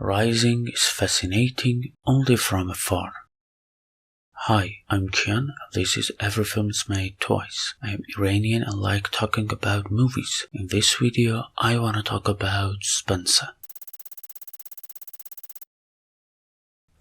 Rising is fascinating only from afar. Hi, I'm Kian, and this is Every Film is Made Twice. I am Iranian and like talking about movies. In this video, I wanna talk about Spencer.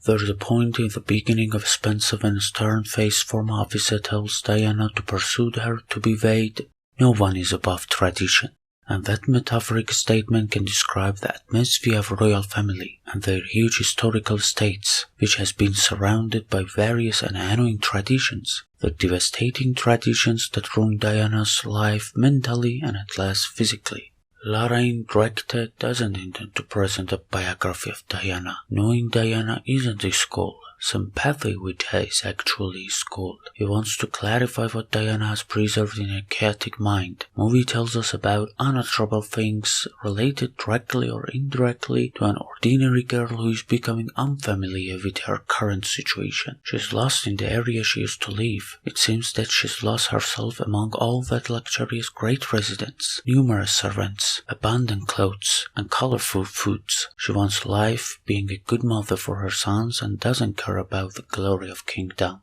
There's a point in the beginning of Spencer when a stern-faced former officer tells Diana to pursue her to be weighed. No one is above tradition. And that metaphoric statement can describe the atmosphere of a royal family and their huge historical estates, which has been surrounded by various and annoying traditions, the devastating traditions that ruined Diana's life mentally and at last physically. Lorraine director doesn't intend to present a biography of Diana, knowing Diana isn't his goal. Sympathy with her is actually his goal. He wants to clarify what Diana has preserved in her chaotic mind. Movie tells us about unanswerable things related directly or indirectly to an ordinary girl who is becoming unfamiliar with her current situation. She's lost in the area she used to live. It seems that she's lost herself among all that luxurious great residence, numerous servants, abundant clothes, and colorful foods. She wants life, being a good mother for her sons, and doesn't care about the glory of kingdom.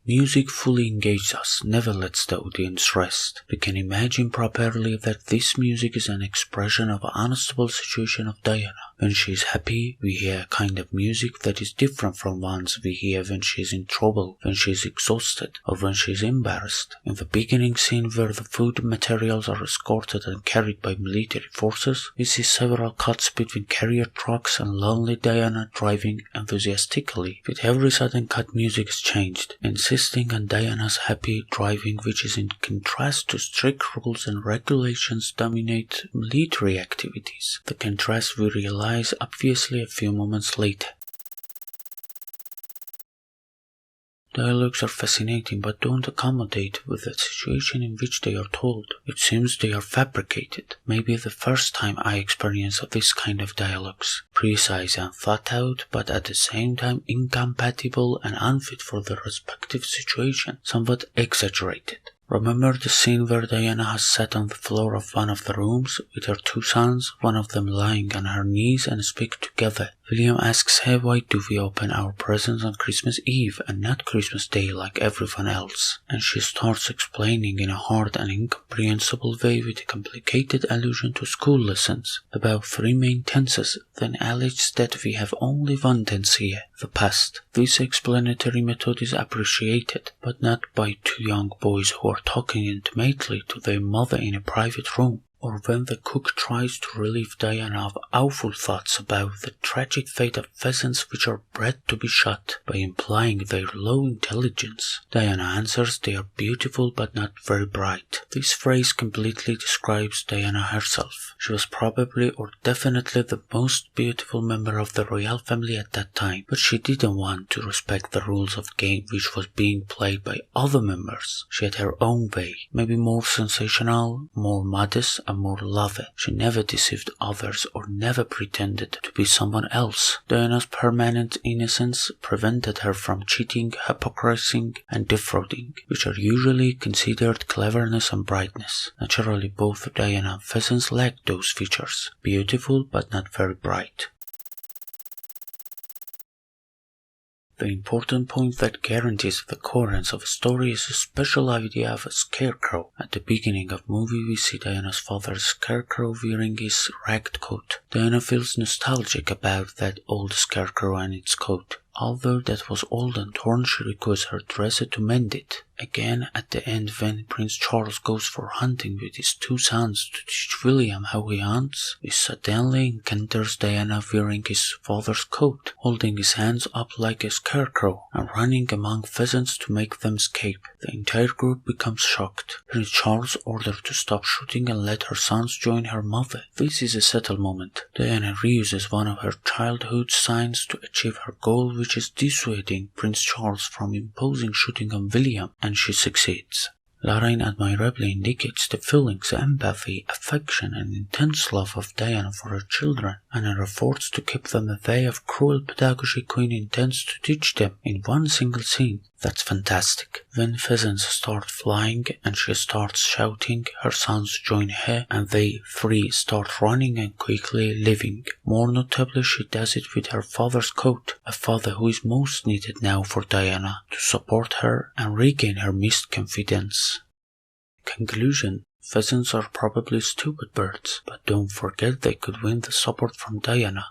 Music fully engages us, never lets the audience rest. We can imagine properly that this music is an expression of an unstable situation of Diana. When she is happy, we hear a kind of music that is different from ones we hear when she is in trouble, when she is exhausted, or when she is embarrassed. In the beginning scene where the food materials are escorted and carried by military forces, we see several cuts between carrier trucks and lonely Diana driving enthusiastically. With every sudden cut, music is changed, insisting on Diana's happy driving, which is in contrast to strict rules and regulations dominate military activities. The contrast we realize obviously a few moments later. Dialogues are fascinating but don't accommodate with the situation in which they are told. It seems they are fabricated. Maybe the first time I experienced this kind of dialogues. Precise and thought out, but at the same time incompatible and unfit for the respective situation, somewhat exaggerated. Remember the scene where Diana has sat on the floor of one of the rooms with her two sons, one of them lying on her knees and speak together. William asks her, why do we open our presents on Christmas Eve and not Christmas Day like everyone else? And she starts explaining in a hard and incomprehensible way with a complicated allusion to school lessons about three main tenses, then alleges that we have only one tense here, the past. This explanatory method is appreciated, but not by two young boys who are talking intimately to their mother in a private room, or when the cook tries to relieve Diana of awful thoughts about the tragic fate of pheasants which are bred to be shot by implying their low intelligence. Diana answers they are beautiful but not very bright. This phrase completely describes Diana herself. She was probably or definitely the most beautiful member of the royal family at that time, but she didn't want to respect the rules of the game which was being played by other members. She had her own way, maybe more sensational, more modest, and more loving. She never deceived others or never pretended to be someone else. Diana's permanent innocence prevented her from cheating, hypocrisy, and defrauding, which are usually considered cleverness and brightness. Naturally, both Diana and pheasants lacked those features. Beautiful but not very bright. The important point that guarantees the coherence of a story is a special idea of a scarecrow. At the beginning of the movie, we see Diana's father's scarecrow wearing his ragged coat. Diana feels nostalgic about that old scarecrow and its coat. Although that was old and torn, she requests her dresser to mend it. Again, at the end, when Prince Charles goes for hunting with his two sons to teach William how he hunts, he suddenly encounters Diana wearing his father's coat, holding his hands up like a scarecrow, and running among pheasants to make them escape. The entire group becomes shocked. Prince Charles orders to stop shooting and let her sons join her mother. This is a subtle moment. Diana reuses one of her childhood signs to achieve her goal, which is dissuading Prince Charles from imposing shooting on William, and she succeeds. Lorraine admirably indicates the feelings, empathy, affection, and intense love of Diana for her children, and her efforts to keep them away of cruel pedagogy Queen intends to teach them in one single scene. That's fantastic. When pheasants start flying and she starts shouting, her sons join her and they three start running and quickly leaving. More notably, she does it with her father's coat, a father who is most needed now for Diana to support her and regain her missed confidence. Conclusion. Pheasants are probably stupid birds, but don't forget they could win the support from Diana.